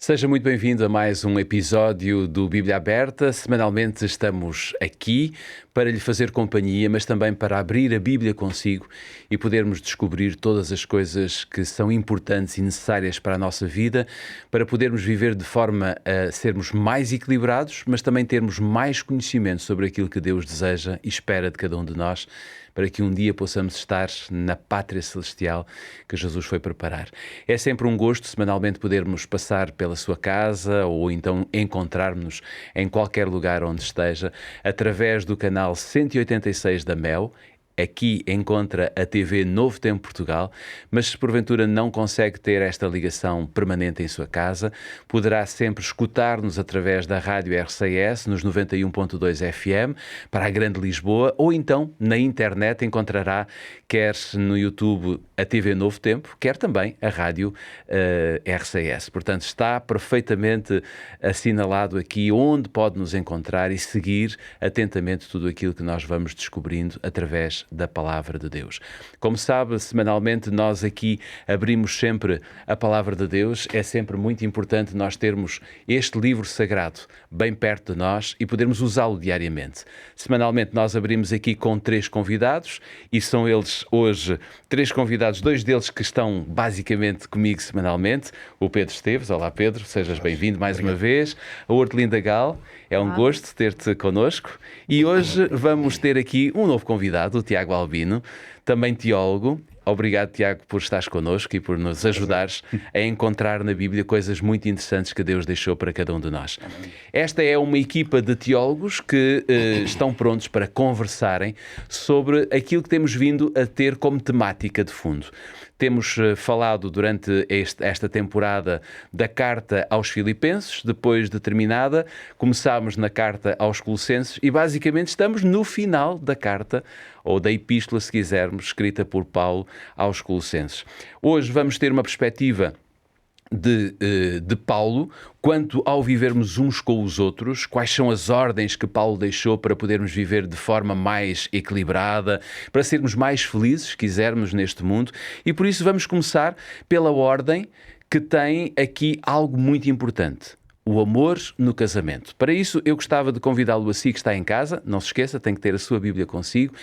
Seja muito bem-vindo a mais um episódio do Bíblia Aberta. Semanalmente estamos aqui para lhe fazer companhia, mas também para abrir a Bíblia consigo e podermos descobrir todas as coisas que são importantes e necessárias para a nossa vida, para podermos viver de forma a sermos mais equilibrados, mas também termos mais conhecimento sobre aquilo que Deus deseja e espera de cada um de nós, para que um dia possamos estar na pátria celestial que Jesus foi preparar. É sempre um gosto, semanalmente, podermos passar pela sua casa ou então encontrarmos-nos em qualquer lugar onde esteja, através do canal 186 da Mel. Aqui encontra a TV Novo Tempo Portugal, mas se porventura não consegue ter esta ligação permanente em sua casa, poderá sempre escutar-nos através da rádio RCS nos 91.2 FM para a Grande Lisboa, ou então na internet encontrará quer no YouTube a TV Novo Tempo, quer também a rádio RCS. Portanto, está perfeitamente assinalado aqui onde pode nos encontrar e seguir atentamente tudo aquilo que nós vamos descobrindo através da Palavra de Deus. Como sabe, semanalmente nós aqui abrimos sempre a Palavra de Deus. É sempre muito importante nós termos este livro sagrado bem perto de nós e podermos usá-lo diariamente. Semanalmente nós abrimos aqui com 3 convidados e são eles hoje 3 convidados, 2 deles que estão basicamente comigo semanalmente. O Pedro Esteves. Olá Pedro, sejas bem-vindo mais uma vez. A Hortelinda Gal, é um gosto ter-te connosco. E hoje vamos ter aqui um novo convidado, o Tiago Albino, também teólogo. Obrigado, Tiago, por estares connosco e por nos ajudares a encontrar na Bíblia coisas muito interessantes que Deus deixou para cada um de nós. Esta é uma equipa de teólogos que estão prontos para conversarem sobre aquilo que temos vindo a ter como temática de fundo. Temos falado durante esta temporada da carta aos Filipenses. Depois de terminada, começámos na carta aos Colossenses e basicamente estamos no final da carta, ou da epístola, se quisermos, escrita por Paulo aos Colossenses. Hoje vamos ter uma perspectiva de Paulo quanto ao vivermos uns com os outros, quais são as ordens que Paulo deixou para podermos viver de forma mais equilibrada, para sermos mais felizes, se quisermos, neste mundo. E por isso vamos começar pela ordem que tem aqui algo muito importante: o amor no casamento. Para isso, eu gostava de convidá-lo a si que está em casa. Não se esqueça, tem que ter a sua Bíblia consigo.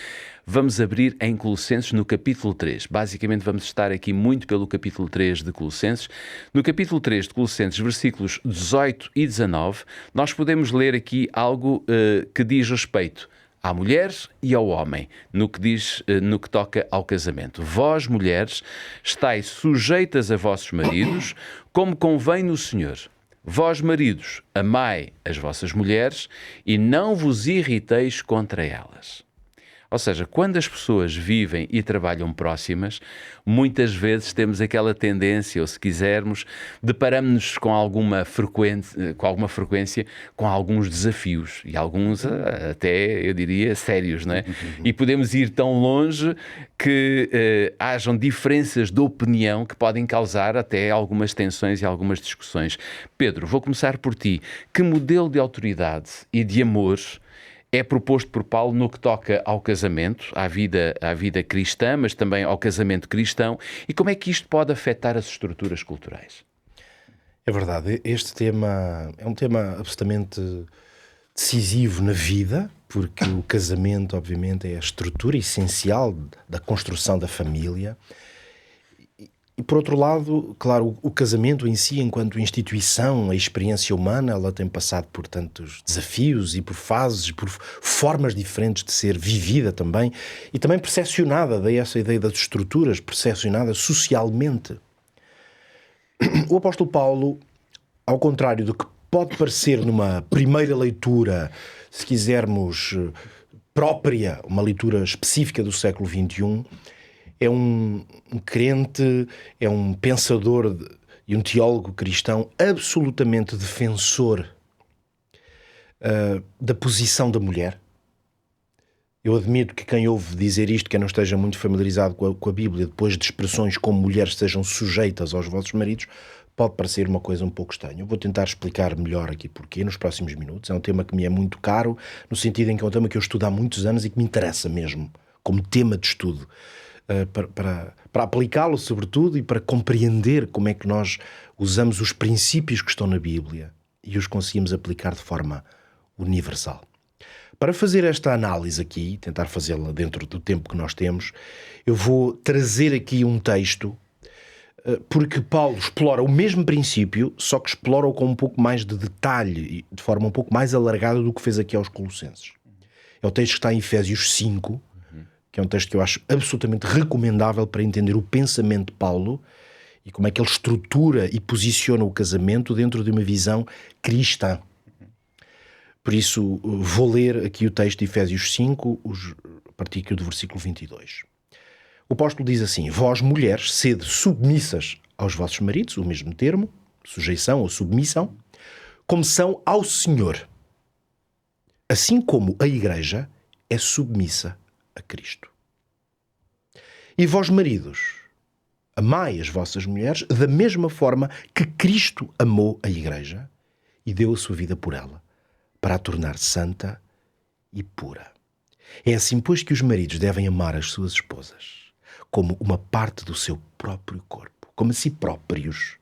Vamos abrir em Colossenses no capítulo 3. Basicamente vamos estar aqui muito pelo capítulo 3 de Colossenses. No capítulo 3 de Colossenses, versículos 18 e 19, nós podemos ler aqui algo que diz respeito à mulher e ao homem, no que toca ao casamento. Vós, mulheres, estáis sujeitas a vossos maridos, como convém no Senhor. Vós, maridos, amai as vossas mulheres e não vos irriteis contra elas. Ou seja, quando as pessoas vivem e trabalham próximas, muitas vezes temos aquela tendência, ou se quisermos, deparamos-nos com alguma frequência com alguns desafios, e alguns até, eu diria, sérios, não é? E podemos ir tão longe que hajam diferenças de opinião que podem causar até algumas tensões e algumas discussões. Pedro, vou começar por ti. Que modelo de autoridade e de amor é proposto por Paulo no que toca ao casamento, à vida cristã, mas também ao casamento cristão, e como é que isto pode afetar as estruturas culturais? É verdade, este tema é um tema absolutamente decisivo na vida, porque o casamento, obviamente, é a estrutura essencial da construção da família. E, por outro lado, claro, o casamento em si, enquanto instituição, a experiência humana, ela tem passado por tantos desafios e por fases, por formas diferentes de ser vivida também, e também percepcionada, daí essa ideia das estruturas, percepcionada socialmente. O apóstolo Paulo, ao contrário do que pode parecer numa primeira leitura, se quisermos, própria, uma leitura específica do século XXI, é um crente, é um pensador e um teólogo cristão absolutamente defensor da posição da mulher. Eu admito que quem ouve dizer isto, quem não esteja muito familiarizado com a Bíblia, depois de expressões como mulheres sejam sujeitas aos vossos maridos, pode parecer uma coisa um pouco estranha. Eu vou tentar explicar melhor aqui porquê nos próximos minutos. É um tema que me é muito caro, no sentido em que é um tema que eu estudo há muitos anos e que me interessa mesmo, como tema de estudo. para aplicá-lo, sobretudo, e para compreender como é que nós usamos os princípios que estão na Bíblia e os conseguimos aplicar de forma universal. Para fazer esta análise aqui, tentar fazê-la dentro do tempo que nós temos, eu vou trazer aqui um texto, porque Paulo explora o mesmo princípio, só que explora-o com um pouco mais de detalhe e de forma um pouco mais alargada do que fez aqui aos Colossenses. É o texto que está em Efésios 5, que é um texto que eu acho absolutamente recomendável para entender o pensamento de Paulo e como é que ele estrutura e posiciona o casamento dentro de uma visão cristã. Por isso, vou ler aqui o texto de Efésios 5, a partir do versículo 22. O apóstolo diz assim: vós, mulheres, sede submissas aos vossos maridos, o mesmo termo, sujeição ou submissão, como são ao Senhor, assim como a Igreja é submissa a Cristo. E vós, maridos, amai as vossas mulheres da mesma forma que Cristo amou a Igreja e deu a sua vida por ela, para a tornar santa e pura. É assim, pois, que os maridos devem amar as suas esposas como uma parte do seu próprio corpo, como a si próprios.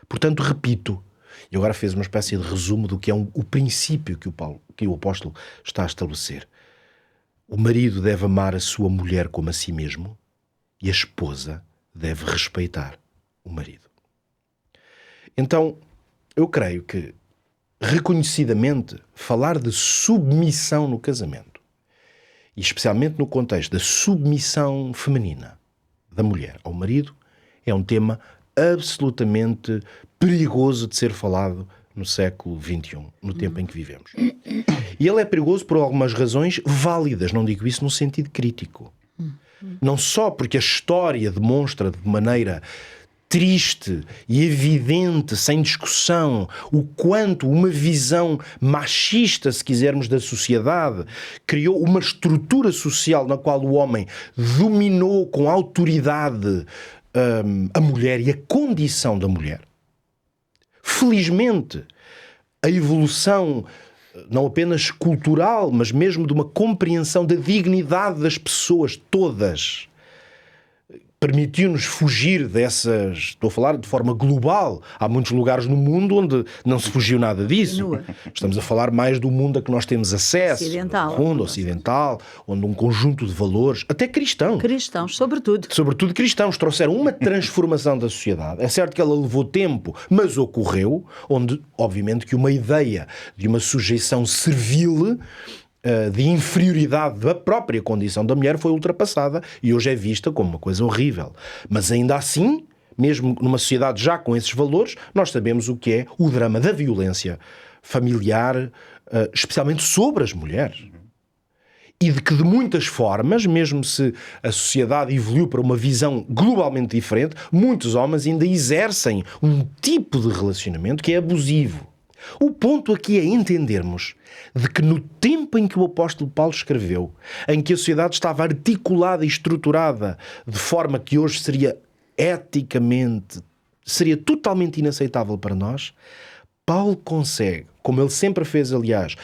Portanto, repito, e agora fez uma espécie de resumo do que é o princípio que o apóstolo está a estabelecer. O marido deve amar a sua mulher como a si mesmo e a esposa deve respeitar o marido. Então, eu creio que, reconhecidamente, falar de submissão no casamento, e especialmente no contexto da submissão feminina da mulher ao marido, é um tema absolutamente perigoso de ser falado no século XXI, no tempo em que vivemos. E ele é perigoso por algumas razões válidas, não digo isso no sentido crítico. Não só porque a história demonstra de maneira triste e evidente, sem discussão, o quanto uma visão machista, se quisermos, da sociedade criou uma estrutura social na qual o homem dominou com autoridade a mulher e a condição da mulher. Felizmente, a evolução não apenas cultural, mas mesmo de uma compreensão da dignidade das pessoas todas, permitiu-nos fugir dessas... Estou a falar de forma global. Há muitos lugares no mundo onde não se fugiu nada disso. Estamos a falar mais do mundo a que nós temos acesso. Ocidental. Mundo ocidental, onde um conjunto de valores, até cristãos. Cristãos, sobretudo. Sobretudo cristãos, trouxeram uma transformação da sociedade. É certo que ela levou tempo, mas ocorreu, onde, obviamente, que uma ideia de uma sujeição servil, de inferioridade da própria condição da mulher foi ultrapassada e hoje é vista como uma coisa horrível. Mas ainda assim, mesmo numa sociedade já com esses valores, nós sabemos o que é o drama da violência familiar, especialmente sobre as mulheres. E de que de muitas formas, mesmo se a sociedade evoluiu para uma visão globalmente diferente, muitos homens ainda exercem um tipo de relacionamento que é abusivo. O ponto aqui é entendermos de que no tempo em que o apóstolo Paulo escreveu, em que a sociedade estava articulada e estruturada de forma que hoje seria eticamente, seria totalmente inaceitável para nós, Paulo consegue, como ele sempre fez, aliás,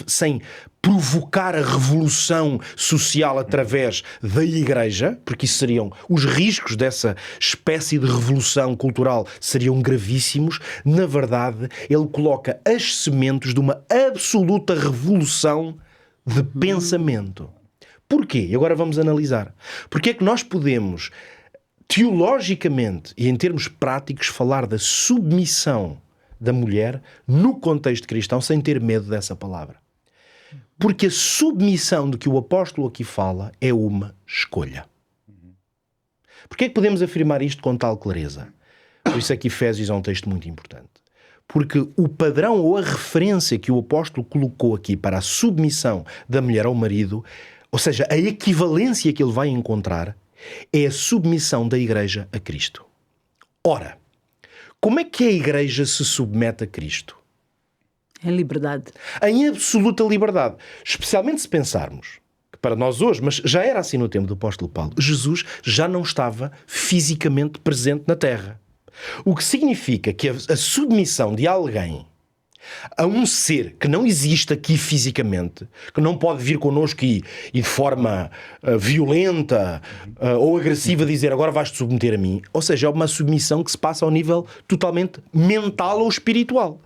sem provocar a revolução social através da Igreja, porque isso seriam os riscos dessa espécie de revolução cultural seriam gravíssimos. Na verdade, ele coloca as sementes de uma absoluta revolução de pensamento. Porquê? E agora vamos analisar. Porque é que nós podemos, teologicamente e em termos práticos, falar da submissão da mulher no contexto cristão sem ter medo dessa palavra? Porque a submissão de que o apóstolo aqui fala é uma escolha. Porquê é que podemos afirmar isto com tal clareza? Por isso é que Efésios é um texto muito importante. Porque o padrão ou a referência que o apóstolo colocou aqui para a submissão da mulher ao marido, ou seja, a equivalência que ele vai encontrar, é a submissão da Igreja a Cristo. Ora, como é que a Igreja se submete a Cristo? Em liberdade. Em absoluta liberdade. Especialmente se pensarmos que para nós hoje, mas já era assim no tempo do apóstolo Paulo, Jesus já não estava fisicamente presente na terra. O que significa que a submissão de alguém a um ser que não existe aqui fisicamente, que não pode vir connosco e de forma violenta ou agressiva dizer agora vais-te submeter a mim. Ou seja, é uma submissão que se passa ao nível totalmente mental ou espiritual.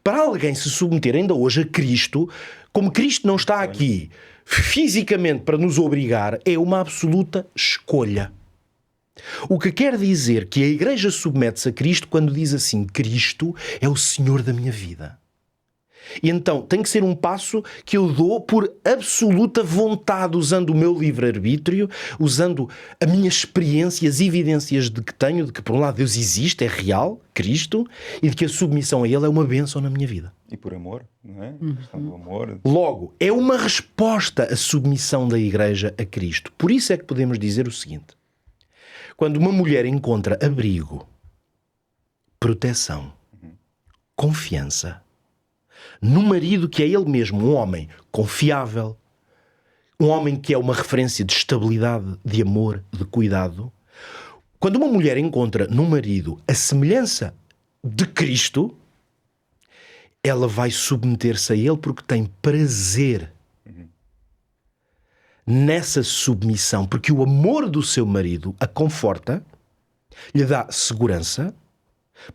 Para alguém se submeter ainda hoje a Cristo, como Cristo não está aqui fisicamente para nos obrigar, é uma absoluta escolha. O que quer dizer que a Igreja submete-se a Cristo quando diz assim: Cristo é o Senhor da minha vida. E então tem que ser um passo que eu dou por absoluta vontade, usando o meu livre-arbítrio, usando a minha experiência, as evidências de que tenho, de que por um lado Deus existe, é real, Cristo, e de que a submissão a Ele é uma bênção na minha vida. E por amor, não é? A questão do amor. Logo, é uma resposta à submissão da Igreja a Cristo. Por isso é que podemos dizer o seguinte: quando uma mulher encontra abrigo, proteção, confiança, no marido que é ele mesmo um homem confiável, um homem que é uma referência de estabilidade, de amor, de cuidado, quando uma mulher encontra no marido a semelhança de Cristo, ela vai submeter-se a ele porque tem prazer nessa submissão, porque o amor do seu marido a conforta, lhe dá segurança,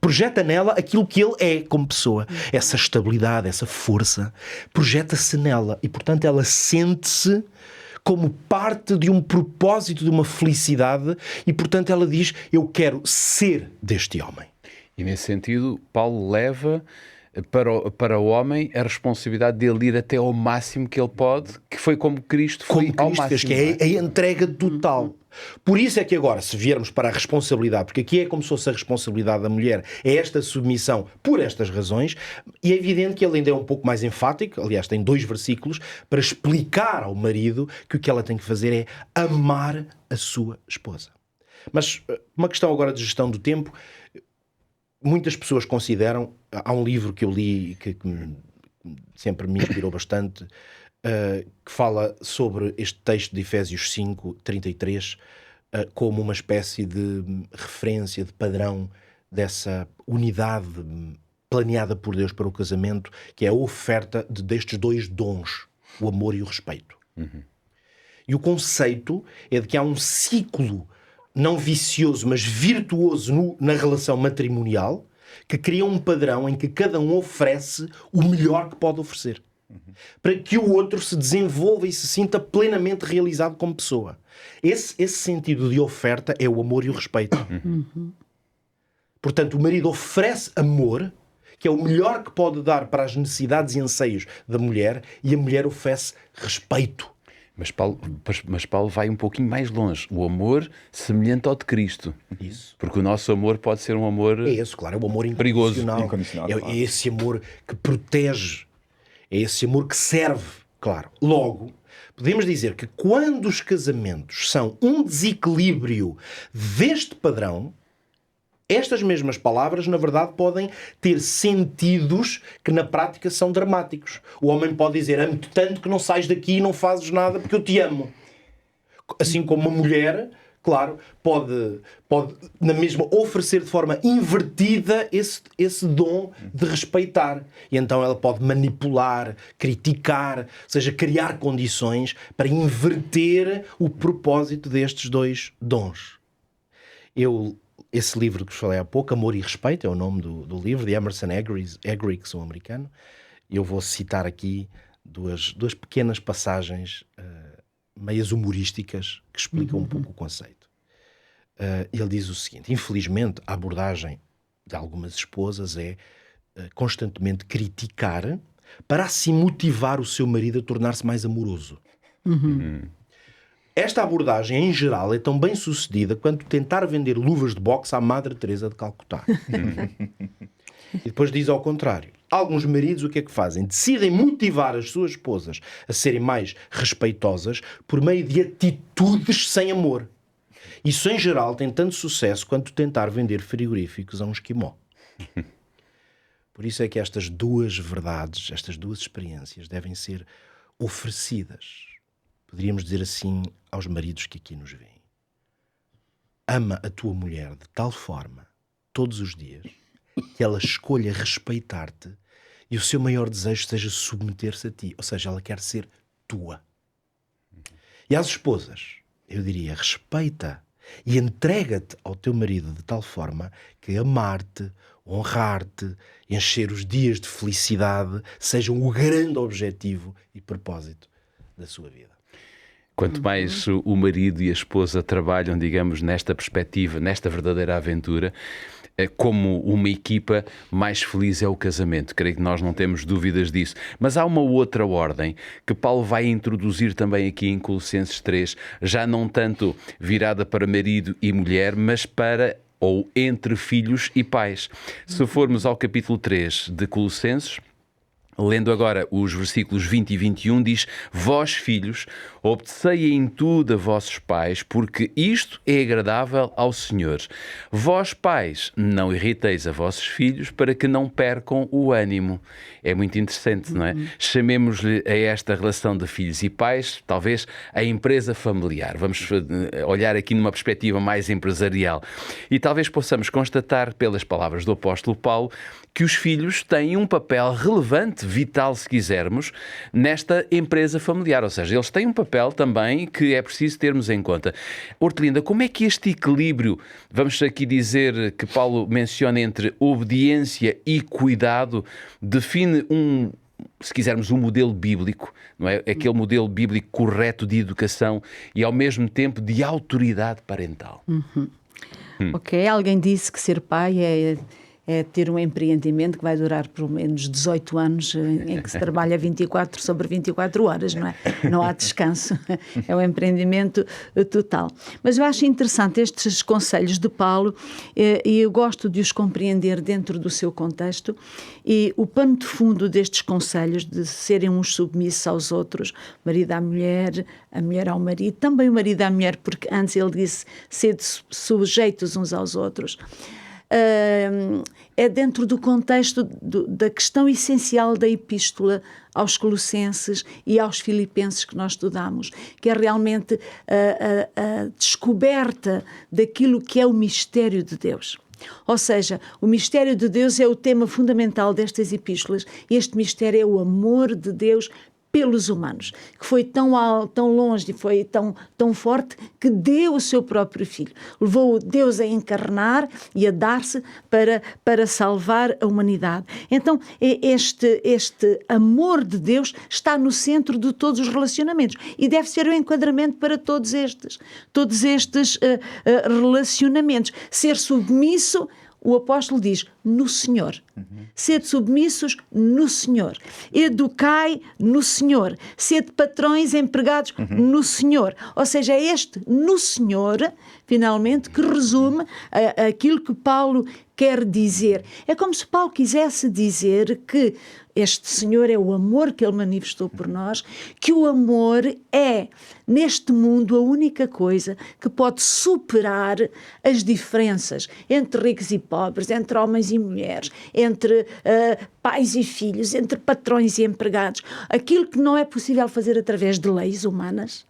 projeta nela aquilo que ele é como pessoa, essa estabilidade, essa força, projeta-se nela e, portanto, ela sente-se como parte de um propósito, de uma felicidade e, portanto, ela diz: eu quero ser deste homem. E nesse sentido, Paulo leva para o homem a responsabilidade dele ir até ao máximo que ele pode, que foi como Cristo foi como ao Cristo máximo. fez, que é a entrega total. Por isso é que agora, se viermos para a responsabilidade, porque aqui é como se fosse a responsabilidade da mulher, é esta submissão por estas razões, e é evidente que ele ainda é um pouco mais enfático, aliás, tem 2 versículos, para explicar ao marido que o que ela tem que fazer é amar a sua esposa. Mas uma questão agora de gestão do tempo. Muitas pessoas consideram, há um livro que eu li que sempre me inspirou bastante, que fala sobre este texto de Efésios 5:33 como uma espécie de referência, de padrão dessa unidade planeada por Deus para o casamento, que é a oferta destes 2 dons, o amor e o respeito. E o conceito é de que há um ciclo não vicioso, mas virtuoso na relação matrimonial, que cria um padrão em que cada um oferece o melhor que pode oferecer. Para que o outro se desenvolva e se sinta plenamente realizado como pessoa. Esse sentido de oferta é o amor e o respeito. Portanto, o marido oferece amor, que é o melhor que pode dar para as necessidades e anseios da mulher, e a mulher oferece respeito. Mas Paulo vai um pouquinho mais longe. O amor semelhante ao de Cristo. Isso. Porque o nosso amor pode ser um amor É esse, claro, é o amor perigoso. Incondicional, É, claro. é esse amor que protege, é esse amor que serve, claro. Logo, podemos dizer que quando os casamentos são um desequilíbrio deste padrão, estas mesmas palavras, na verdade, podem ter sentidos que na prática são dramáticos. O homem pode dizer: amo-te tanto que não sais daqui e não fazes nada porque eu te amo. Assim como uma mulher, claro, pode na mesma oferecer de forma invertida esse dom de respeitar. E então ela pode manipular, criticar, ou seja, criar condições para inverter o propósito destes 2 dons. Esse livro que vos falei há pouco, Amor e Respeito, é o nome do livro, de Emerson Eggerichs, um americano. Eu vou citar aqui duas pequenas passagens meias humorísticas que explicam um pouco o conceito. Ele diz o seguinte: infelizmente, a abordagem de algumas esposas é constantemente criticar para assim motivar o seu marido a tornar-se mais amoroso. Esta abordagem, em geral, é tão bem sucedida quanto tentar vender luvas de boxe à Madre Teresa de Calcutá. E depois diz ao contrário. Alguns maridos o que é que fazem? Decidem motivar as suas esposas a serem mais respeitosas por meio de atitudes sem amor. Isso, em geral, tem tanto sucesso quanto tentar vender frigoríficos a um esquimó. Por isso é que estas 2 verdades, estas 2 experiências devem ser oferecidas. Poderíamos dizer assim aos maridos que aqui nos veem: ama a tua mulher de tal forma, todos os dias, que ela escolha respeitar-te e o seu maior desejo seja submeter-se a ti. Ou seja, ela quer ser tua. E às esposas, eu diria, respeita e entrega-te ao teu marido de tal forma que amar-te, honrar-te, encher os dias de felicidade sejam o grande objetivo e propósito da sua vida. Quanto mais o marido e a esposa trabalham, digamos, nesta perspectiva, nesta verdadeira aventura, como uma equipa, mais feliz é o casamento. Creio que nós não temos dúvidas disso. Mas há uma outra ordem que Paulo vai introduzir também aqui em Colossenses 3, já não tanto virada para marido e mulher, mas para ou entre filhos e pais. Se formos ao capítulo 3 de Colossenses, lendo agora os versículos 20 e 21, diz: Vós, filhos, obedecei em tudo a vossos pais, porque isto é agradável ao Senhor. Vós, pais, não irriteis a vossos filhos, para que não percam o ânimo. É muito interessante, não é? Chamemos-lhe a esta relação de filhos e pais, talvez, a empresa familiar. Vamos olhar aqui numa perspectiva mais empresarial. E talvez possamos constatar, pelas palavras do apóstolo Paulo, que os filhos têm um papel relevante, vital, se quisermos, nesta empresa familiar. Ou seja, eles têm um papel também que é preciso termos em conta. Hortelinda, como é que este equilíbrio, vamos aqui dizer que Paulo menciona entre obediência e cuidado, define se quisermos, um modelo bíblico, não é? Aquele modelo bíblico correto de educação e, ao mesmo tempo, de autoridade parental. Ok, alguém disse que ser pai é ter um empreendimento que vai durar pelo menos 18 anos, em que se trabalha 24 sobre 24 horas, não é? Não há descanso. É um empreendimento total. Mas eu acho interessante estes conselhos de Paulo e eu gosto de os compreender dentro do seu contexto, e o pano de fundo destes conselhos de serem uns submissos aos outros, marido à mulher, a mulher ao marido, também o marido à mulher, porque antes ele disse sede sujeitos uns aos outros. É dentro do contexto da questão essencial da epístola aos Colossenses e aos Filipenses que nós estudamos, que é realmente a descoberta daquilo que é o mistério de Deus. Ou seja, o mistério de Deus é o tema fundamental destas epístolas, e este mistério é o amor de Deus pelos humanos, que foi tão alto, tão longe e foi tão forte que deu o seu próprio filho. Levou Deus a encarnar e a dar-se para salvar a humanidade. Então, este amor de Deus está no centro de todos os relacionamentos e deve ser o enquadramento para todos estes relacionamentos. Ser submisso, o apóstolo diz, no Senhor. Sede submissos no Senhor. Educai no Senhor. Sede patrões empregados no Senhor. Ou seja, é este no Senhor, finalmente, que resume aquilo que Paulo quer dizer. É como se Paulo quisesse dizer que este Senhor é o amor que Ele manifestou por nós, que o amor é, neste mundo, a única coisa que pode superar as diferenças entre ricos e pobres, entre homens e mulheres, entre pais e filhos, entre patrões e empregados. Aquilo que não é possível fazer através de leis humanas,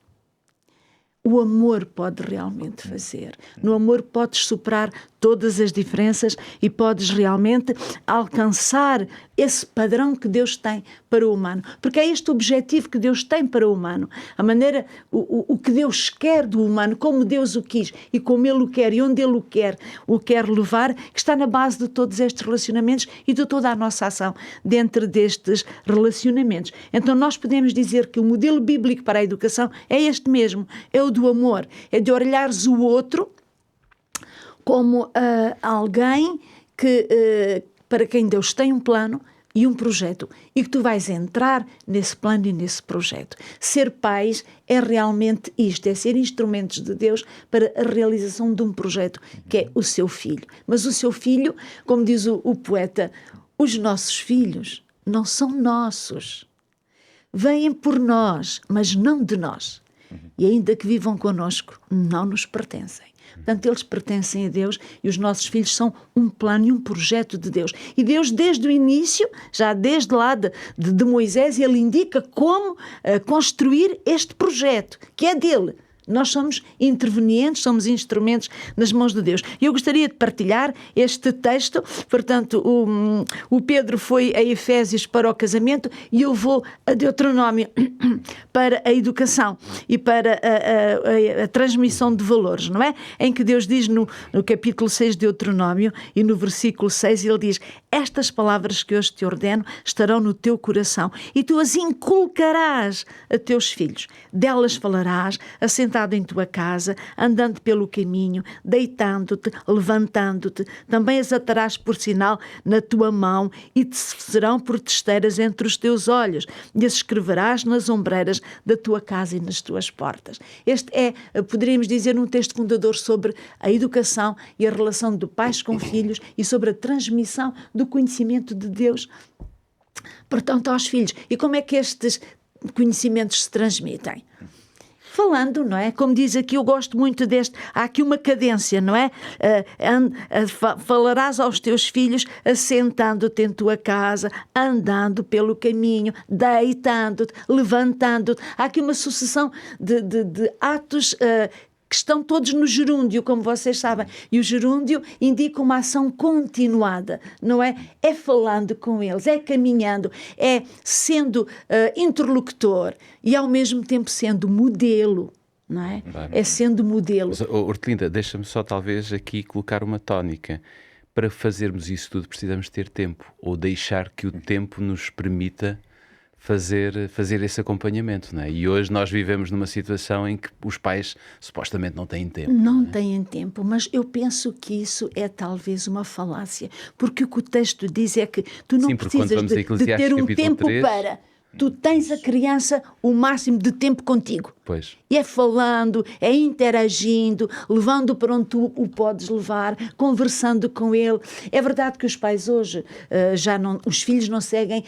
o amor pode realmente fazer. No amor podes superar todas as diferenças e podes realmente alcançar esse padrão que Deus tem para o humano. Porque é este o objetivo que Deus tem para o humano. A maneira, o que Deus quer do humano, como Deus o quis e como Ele o quer e onde Ele o quer levar, que está na base de todos estes relacionamentos e de toda a nossa ação dentro destes relacionamentos. Então nós podemos dizer que o modelo bíblico para a educação é este mesmo, é o do amor, é de olhares o outro como alguém para quem Deus tem um plano e um projeto, e que tu vais entrar nesse plano e nesse projeto. Ser pais é realmente isto, é ser instrumentos de Deus para a realização de um projeto, que é o seu filho. Mas o seu filho, como diz o poeta, os nossos filhos não são nossos. Vêm por nós, mas não de nós. E ainda que vivam connosco, não nos pertencem. Portanto, eles pertencem a Deus e os nossos filhos são um plano e um projeto de Deus. E Deus, desde o início, já desde lá de Moisés, Ele indica como construir este projeto, que é dele. Nós somos intervenientes, somos instrumentos nas mãos de Deus. E eu gostaria de partilhar este texto. Portanto, o Pedro foi a Efésios para o casamento e eu vou a Deuteronômio para a educação e para a transmissão de valores, não é? Em que Deus diz no capítulo 6 de Deuteronômio e no versículo 6, ele diz: estas palavras que hoje te ordeno estarão no teu coração e tu as inculcarás a teus filhos. Delas falarás, assentado em tua casa, andando pelo caminho, deitando-te, levantando-te. Também as atarás por sinal na tua mão e te serão por testeiras entre os teus olhos. E as escreverás nas ombreiras da tua casa e nas tuas portas. Este é, poderíamos dizer, um texto fundador sobre a educação e a relação de pais com filhos e sobre a transmissão do conhecimento de Deus, portanto, aos filhos. E como é que estes conhecimentos se transmitem? Falando, não é? Como diz aqui, eu gosto muito deste, há aqui uma cadência, não é? Falarás aos teus filhos assentando-te em tua casa, andando pelo caminho, deitando-te, levantando-te. Há aqui uma sucessão de atos que estão todos no gerúndio, como vocês sabem. E o gerúndio indica uma ação continuada, não é? É falando com eles, é caminhando, é sendo interlocutor e ao mesmo tempo sendo modelo, não é? Claro. É sendo modelo. Mas, Hortelinda, deixa-me só talvez aqui colocar uma tónica. Para fazermos isso tudo precisamos ter tempo, ou deixar que o tempo nos permita fazer esse acompanhamento, não é? E hoje nós vivemos numa situação em que os pais supostamente não têm tempo. Não têm tempo, mas eu penso que isso é talvez uma falácia, porque o que o texto diz é que tu não precisas de ter um tempo 3, para... Tu tens a criança o máximo de tempo contigo. Pois. E é falando, é interagindo, levando para onde tu o podes levar, conversando com ele. É verdade que os pais hoje, os filhos não seguem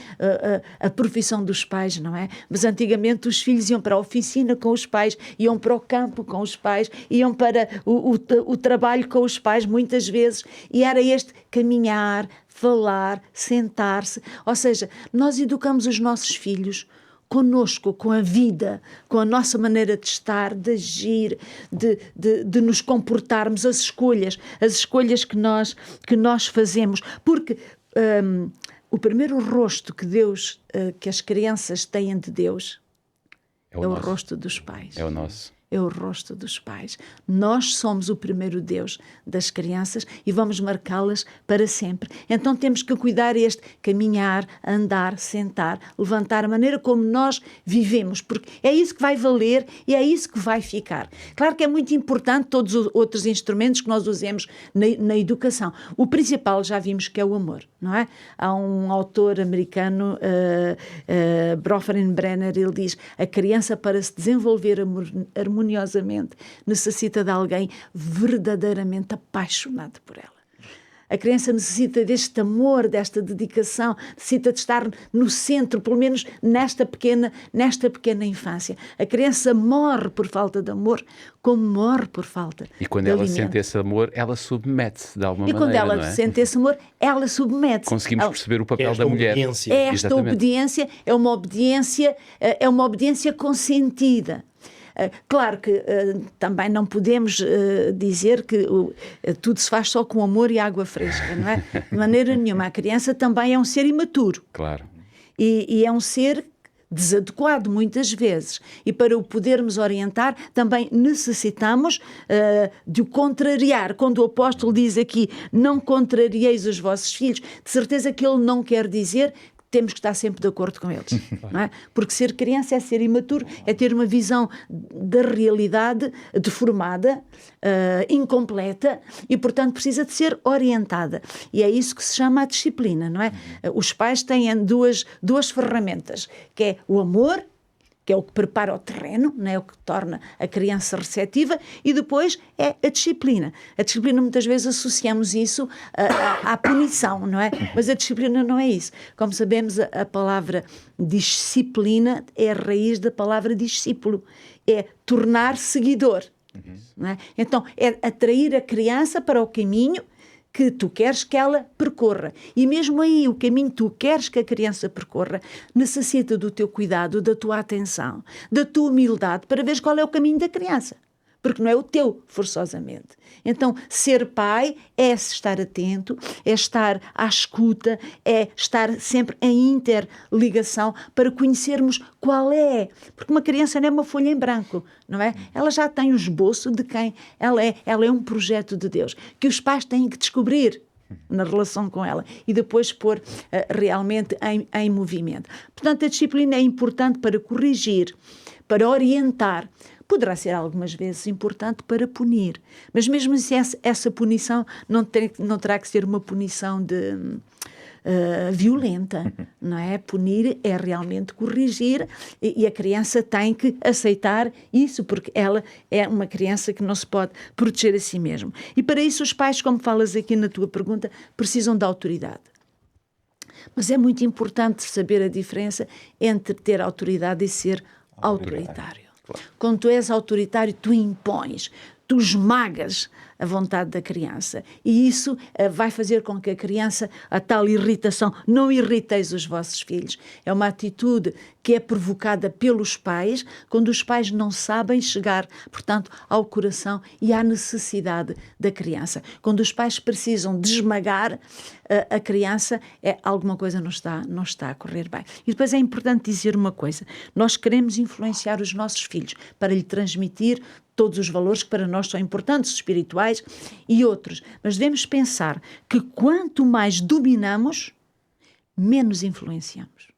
a profissão dos pais, não é? Mas antigamente os filhos iam para a oficina com os pais, iam para o campo com os pais, iam para o trabalho com os pais muitas vezes, e era este caminhar, falar, sentar-se. Ou seja, nós educamos os nossos filhos connosco, com a vida, com a nossa maneira de estar, de agir, de nos comportarmos, as escolhas que nós fazemos. Porque o primeiro rosto que as crianças têm de Deus é o rosto dos pais. É o nosso. É o rosto dos pais. Nós somos o primeiro Deus das crianças e vamos marcá-las para sempre. Então temos que cuidar este caminhar, andar, sentar, levantar, a maneira como nós vivemos, porque é isso que vai valer e é isso que vai ficar. Claro que é muito importante todos os outros instrumentos que nós usemos na educação. O principal já vimos que é o amor, não é? Há um autor americano, Bronfenbrenner, ele diz: a criança, para se desenvolver harmoniosamente, necessita de alguém verdadeiramente apaixonado por ela. A criança necessita deste amor, desta dedicação, necessita de estar no centro, pelo menos nesta pequena infância. A criança morre por falta de amor, como morre por falta de alimento. E quando ela sente esse amor, ela submete-se de alguma maneira, quando ela não é? sente esse amor, ela submete-se. Conseguimos perceber o papel da mulher. Obediência. Esta obediência é uma obediência consentida. Claro que também não podemos dizer que tudo se faz só com amor e água fresca, não é? De maneira nenhuma. A criança também é um ser imaturo. Claro. E é um ser desadequado muitas vezes. E para o podermos orientar, também necessitamos de o contrariar. Quando o apóstolo diz aqui: não contrarieis os vossos filhos, de certeza que ele não quer dizer temos que estar sempre de acordo com eles, não é? Porque ser criança é ser imaturo, é ter uma visão da realidade deformada, incompleta, e portanto precisa de ser orientada. E é isso que se chama a disciplina, não é? Os pais têm duas ferramentas, que é o amor, que é o que prepara o terreno, não é? O que torna a criança receptiva, e depois é a disciplina. A disciplina, muitas vezes associamos isso à punição, não é? Mas a disciplina não é isso. Como sabemos, a palavra disciplina é a raiz da palavra discípulo. É tornar seguidor. Não é? Então, é atrair a criança para o caminho que tu queres que ela percorra. E mesmo aí, o caminho que tu queres que a criança percorra necessita do teu cuidado, da tua atenção, da tua humildade, para veres qual é o caminho da criança. porque não é o teu, forçosamente. Então, ser pai é estar atento, é estar à escuta, é estar sempre em interligação para conhecermos qual é. Porque uma criança não é uma folha em branco, não é? Ela já tem o esboço de quem ela é. Ela é um projeto de Deus, que os pais têm que descobrir na relação com ela e depois pôr realmente em movimento. Portanto, a disciplina é importante para corrigir, para orientar. Poderá ser algumas vezes importante para punir, mas mesmo assim essa punição não terá que ser uma punição violenta, não é? Punir é realmente corrigir e a criança tem que aceitar isso, porque ela é uma criança que não se pode proteger a si mesma. E para isso os pais, como falas aqui na tua pergunta, precisam de autoridade. Mas é muito importante saber a diferença entre ter autoridade e ser autoritário. Claro. Quando tu és autoritário, tu impões, tu esmagas a vontade da criança. E isso vai fazer com que a criança, a tal irritação, não irriteis os vossos filhos. É uma atitude que é provocada pelos pais, quando os pais não sabem chegar, portanto, ao coração e à necessidade da criança. Quando os pais precisam de esmagar a criança, alguma coisa não está a correr bem. E depois é importante dizer uma coisa. Nós queremos influenciar os nossos filhos para lhe transmitir todos os valores que para nós são importantes, espirituais e outros. Mas devemos pensar que quanto mais dominamos, menos influenciamos.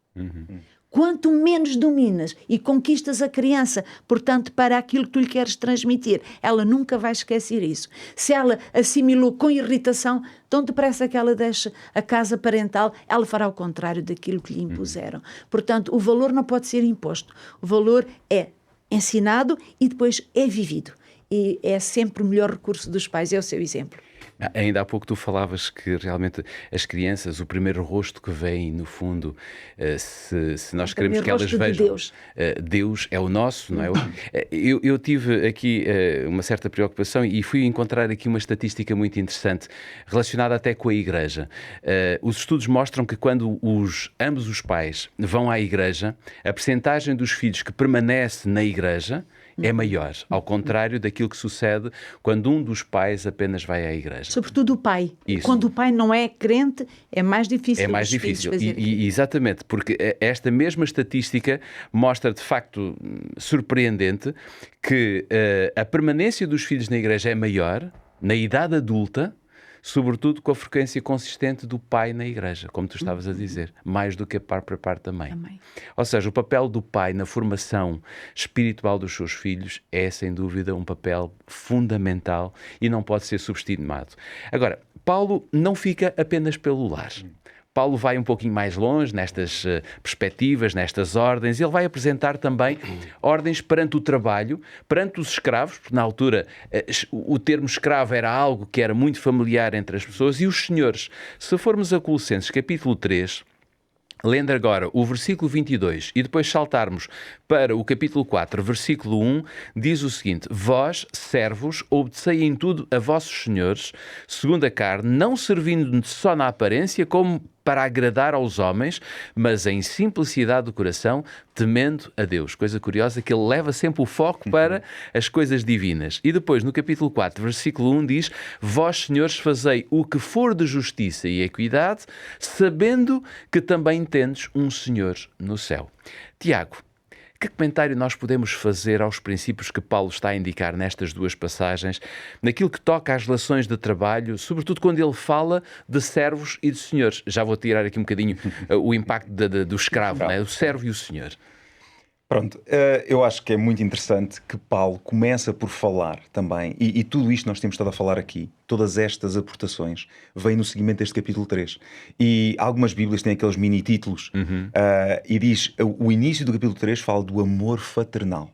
Quanto menos dominas e conquistas a criança, portanto, para aquilo que tu lhe queres transmitir, ela nunca vai esquecer isso. Se ela assimilou com irritação, tão depressa que ela deixa a casa parental, ela fará o contrário daquilo que lhe impuseram. Portanto, o valor não pode ser imposto. O valor é ensinado e depois é vivido. E é sempre o melhor recurso dos pais, é o seu exemplo. Ainda há pouco tu falavas que realmente as crianças, o primeiro rosto que vem no fundo, se nós queremos que elas vejam, Deus é o nosso, não é? Eu tive aqui uma certa preocupação e fui encontrar aqui uma estatística muito interessante relacionada até com a igreja. Os estudos mostram que quando ambos os pais vão à igreja, a percentagem dos filhos que permanece na igreja é maior, ao contrário daquilo que sucede quando um dos pais apenas vai à igreja. Sobretudo o pai. Isso. Quando o pai não é crente, é mais difícil. É mais difícil. Exatamente, porque esta mesma estatística mostra de facto surpreendente que a permanência dos filhos na igreja é maior na idade adulta, sobretudo com a frequência consistente do pai na igreja, como tu estavas a dizer, mais do que a própria parte da mãe. Ou seja, o papel do pai na formação espiritual dos seus filhos é, sem dúvida, um papel fundamental e não pode ser subestimado. Agora, Paulo não fica apenas pelo lar. Paulo vai um pouquinho mais longe nestas perspectivas, nestas ordens, e ele vai apresentar também ordens perante o trabalho, perante os escravos, porque na altura o termo escravo era algo que era muito familiar entre as pessoas, e os senhores. Se formos a Colossenses capítulo 3, lendo agora o versículo 22 e depois saltarmos para o capítulo 4, versículo 1, diz o seguinte: Vós, servos, obedecei em tudo a vossos senhores, segundo a carne, não servindo só na aparência, como para agradar aos homens, mas em simplicidade do coração, temendo a Deus. Coisa curiosa que ele leva sempre o foco para as coisas divinas. E depois, no capítulo 4, versículo 1, diz: Vós, senhores, fazei o que for de justiça e equidade, sabendo que também tendes um Senhor no céu. Tiago, que comentário nós podemos fazer aos princípios que Paulo está a indicar nestas duas passagens, naquilo que toca às relações de trabalho, sobretudo quando ele fala de servos e de senhores? Já vou tirar aqui um bocadinho o impacto do escravo, né? O servo e o senhor. Pronto, eu acho que é muito interessante que Paulo começa por falar também, e tudo isto nós temos estado a falar aqui, todas estas aportações, vêm no seguimento deste capítulo 3. E algumas Bíblias têm aqueles mini-títulos, e diz, o início do capítulo 3 fala do amor fraternal.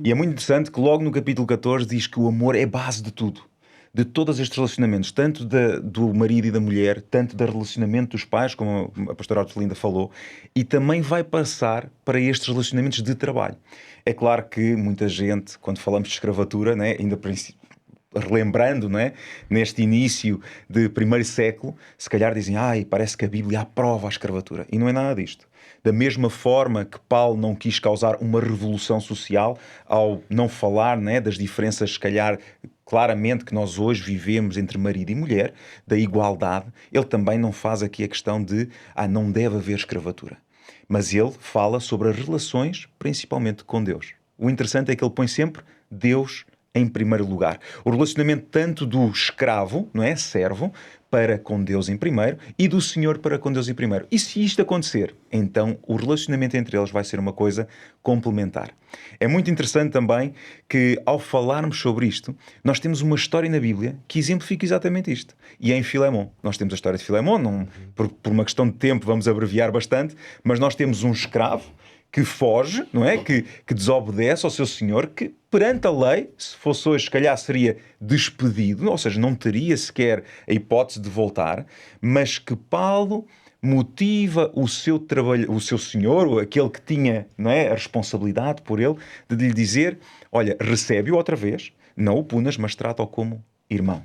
E é muito interessante que logo no capítulo 14 diz que o amor é base de tudo. De todos estes relacionamentos, tanto do marido e da mulher, tanto do relacionamento dos pais, como a pastora Artelinda falou, e também vai passar para estes relacionamentos de trabalho. É claro que muita gente, quando falamos de escravatura, né, ainda relembrando, não é? Neste início de primeiro século, se calhar dizem, parece que a Bíblia aprova a escravatura. E não é nada disto. Da mesma forma que Paulo não quis causar uma revolução social ao não falar, né, das diferenças, se calhar, claramente que nós hoje vivemos entre marido e mulher, da igualdade, ele também não faz aqui a questão de não deve haver escravatura. Mas ele fala sobre as relações, principalmente com Deus. O interessante é que ele põe sempre Deus em primeiro lugar. O relacionamento tanto do escravo, não é, servo, para com Deus em primeiro, e do Senhor para com Deus em primeiro. E se isto acontecer, então o relacionamento entre eles vai ser uma coisa complementar. É muito interessante também que, ao falarmos sobre isto, nós temos uma história na Bíblia que exemplifica exatamente isto. E é em Filemão. Nós temos a história de Filemão, por uma questão de tempo vamos abreviar bastante, mas nós temos um escravo que foge, não é? Que desobedece ao seu senhor, que perante a lei, se fosse hoje, se calhar seria despedido, ou seja, não teria sequer a hipótese de voltar, mas que Paulo motiva o seu senhor, ou aquele que tinha, não é, a responsabilidade por ele, de lhe dizer, olha, recebe-o outra vez, não o punas, mas trata-o como irmão.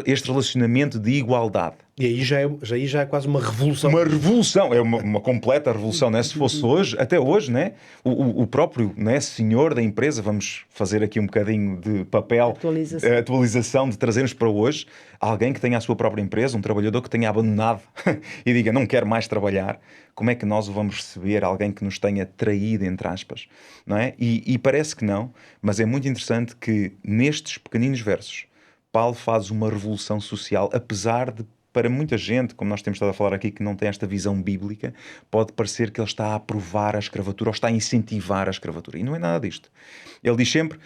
Este relacionamento de igualdade. E aí já é quase uma revolução. Uma revolução, é uma completa revolução, né? Se fosse hoje, até hoje, né? O próprio, né, senhor da empresa, vamos fazer aqui um bocadinho de papel, atualização de trazermos para hoje, alguém que tenha a sua própria empresa, um trabalhador que tenha abandonado e diga, não quero mais trabalhar, como é que nós o vamos receber? Alguém que nos tenha traído, entre aspas, não é? E parece que não, mas é muito interessante que nestes pequeninos versos, Paulo faz uma revolução social, apesar de, para muita gente, como nós temos estado a falar aqui, que não tem esta visão bíblica, pode parecer que ele está a aprovar a escravatura ou está a incentivar a escravatura. E não é nada disto. Ele diz sempre,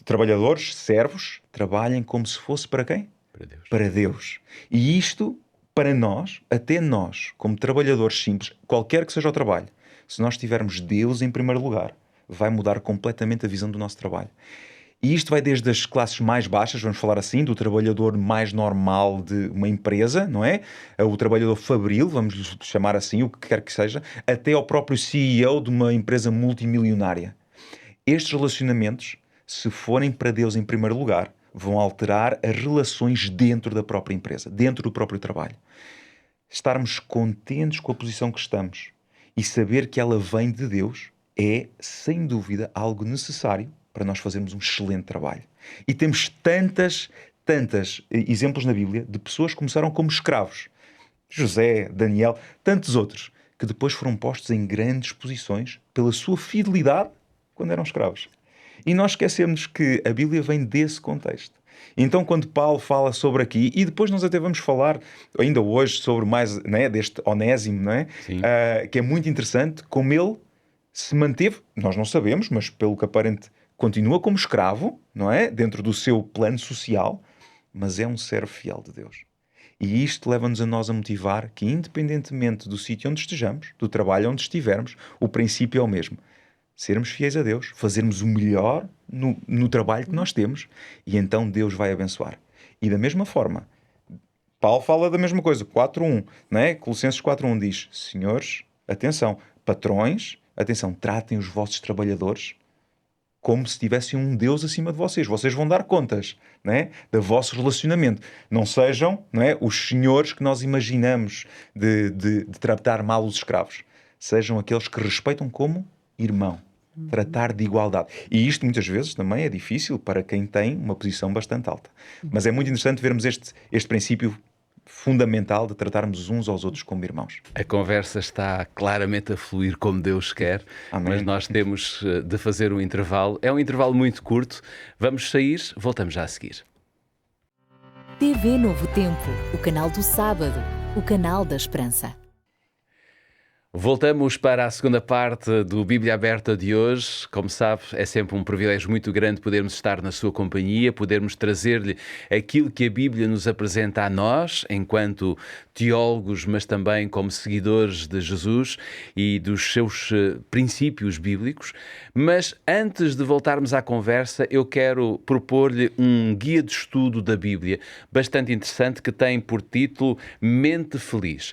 trabalhadores, servos, trabalhem como se fosse para quem? Para Deus. Para Deus. E isto, para nós, até nós, como trabalhadores simples, qualquer que seja o trabalho, se nós tivermos Deus em primeiro lugar, vai mudar completamente a visão do nosso trabalho. E isto vai desde as classes mais baixas, vamos falar assim, do trabalhador mais normal de uma empresa, não é? O trabalhador fabril, vamos chamar assim, o que quer que seja, até ao próprio CEO de uma empresa multimilionária. Estes relacionamentos, se forem para Deus em primeiro lugar, vão alterar as relações dentro da própria empresa, dentro do próprio trabalho. Estarmos contentes com a posição que estamos e saber que ela vem de Deus é, sem dúvida, algo necessário para nós fazermos um excelente trabalho. E temos tantas exemplos na Bíblia de pessoas que começaram como escravos. José, Daniel, tantos outros, que depois foram postos em grandes posições pela sua fidelidade quando eram escravos. E nós esquecemos que a Bíblia vem desse contexto. Então, quando Paulo fala sobre aqui, e depois nós até vamos falar ainda hoje sobre mais, né, deste Onésimo, não é? Que é muito interessante, como ele se manteve, nós não sabemos, mas pelo que aparente continua como escravo, não é? Dentro do seu plano social, mas é um servo fiel de Deus. E isto leva-nos a nós a motivar que, independentemente do sítio onde estejamos, do trabalho onde estivermos, o princípio é o mesmo. Sermos fiéis a Deus, fazermos o melhor no trabalho que nós temos, e então Deus vai abençoar. E da mesma forma, Paulo fala da mesma coisa, 4.1, não é? Colossenses 4.1 diz, senhores, atenção, patrões, atenção, tratem os vossos trabalhadores como se tivessem um Deus acima de vocês. Vocês vão dar contas, não é? Do vosso relacionamento. Não sejam, não é, os senhores que nós imaginamos de tratar mal os escravos. Sejam aqueles que respeitam como irmão. Tratar de igualdade. E isto muitas vezes também é difícil para quem tem uma posição bastante alta. Mas é muito interessante vermos este princípio fundamental de tratarmos uns aos outros como irmãos. A conversa está claramente a fluir como Deus quer, Amém. Mas nós temos de fazer um intervalo. É um intervalo muito curto. Vamos sair, voltamos já a seguir. TV Novo Tempo, o canal do sábado, o canal da esperança. Voltamos para a segunda parte do Bíblia Aberta de hoje. Como sabe, é sempre um privilégio muito grande podermos estar na sua companhia, podermos trazer-lhe aquilo que a Bíblia nos apresenta a nós, enquanto teólogos, mas também como seguidores de Jesus e dos seus princípios bíblicos. Mas antes de voltarmos à conversa, eu quero propor-lhe um guia de estudo da Bíblia bastante interessante que tem por título Mente Feliz.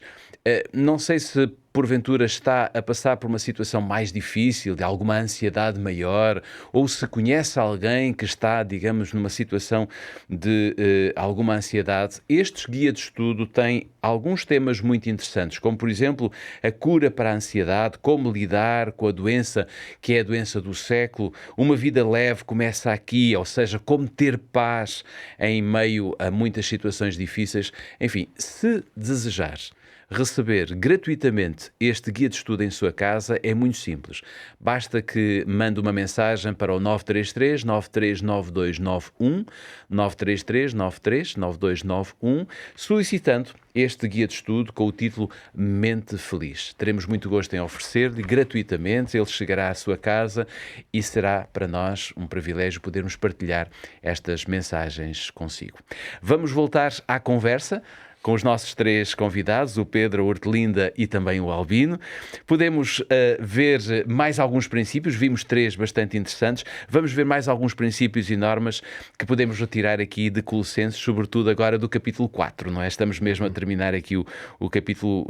Não sei se porventura está a passar por uma situação mais difícil, de alguma ansiedade maior, ou se conhece alguém que está, digamos, numa situação de alguma ansiedade, este guia de estudo tem alguns temas muito interessantes, como por exemplo a cura para a ansiedade, como lidar com a doença que é a doença do século, uma vida leve começa aqui, ou seja, como ter paz em meio a muitas situações difíceis. Enfim, se desejares receber gratuitamente este guia de estudo em sua casa, é muito simples. Basta que mande uma mensagem para o 933 939291, 933 939291, solicitando este guia de estudo com o título Mente Feliz. Teremos muito gosto em oferecer-lhe gratuitamente, ele chegará à sua casa e será para nós um privilégio podermos partilhar estas mensagens consigo. Vamos voltar à conversa com os nossos três convidados, o Pedro, a Hortelinda e também o Albino. Podemos ver mais alguns princípios, vimos 3 bastante interessantes, vamos ver mais alguns princípios e normas que podemos retirar aqui de Colossenses, sobretudo agora do capítulo 4, não é? Estamos mesmo a terminar aqui o capítulo,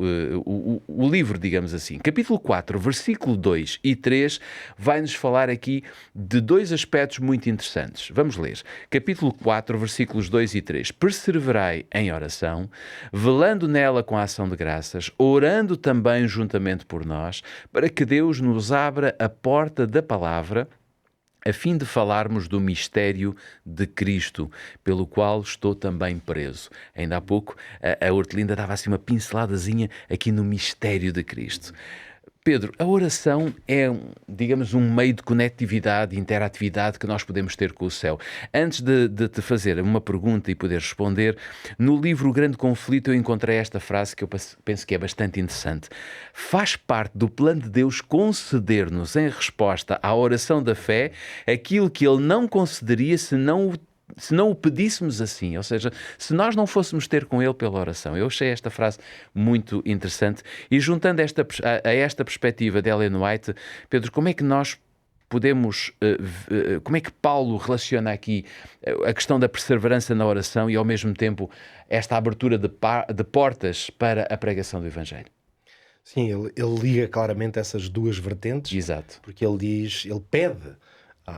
o livro, digamos assim. Capítulo 4, versículo 2 e 3, vai-nos falar aqui de 2 aspectos muito interessantes. Vamos ler. Capítulo 4, versículos 2 e 3. Perseverai em oração, velando nela com a ação de graças, orando também juntamente por nós, para que Deus nos abra a porta da palavra, a fim de falarmos do mistério de Cristo, pelo qual estou também preso. Ainda há pouco a Hortelinda dava assim uma pinceladazinha aqui no mistério de Cristo. Pedro, a oração é, digamos, um meio de conectividade, interatividade que nós podemos ter com o céu. Antes de te fazer uma pergunta e poder responder, no livro O Grande Conflito eu encontrei esta frase que eu penso que é bastante interessante. Faz parte do plano de Deus conceder-nos, em resposta à oração da fé, aquilo que Ele não concederia se não o pedíssemos assim, ou seja, se nós não fôssemos ter com Ele pela oração. Eu achei esta frase muito interessante e juntando a esta perspectiva de Ellen White, Pedro, como é que nós podemos, como é que Paulo relaciona aqui a questão da perseverança na oração e ao mesmo tempo esta abertura de portas para a pregação do Evangelho? Sim, ele liga claramente essas duas vertentes. Exato. Porque ele pede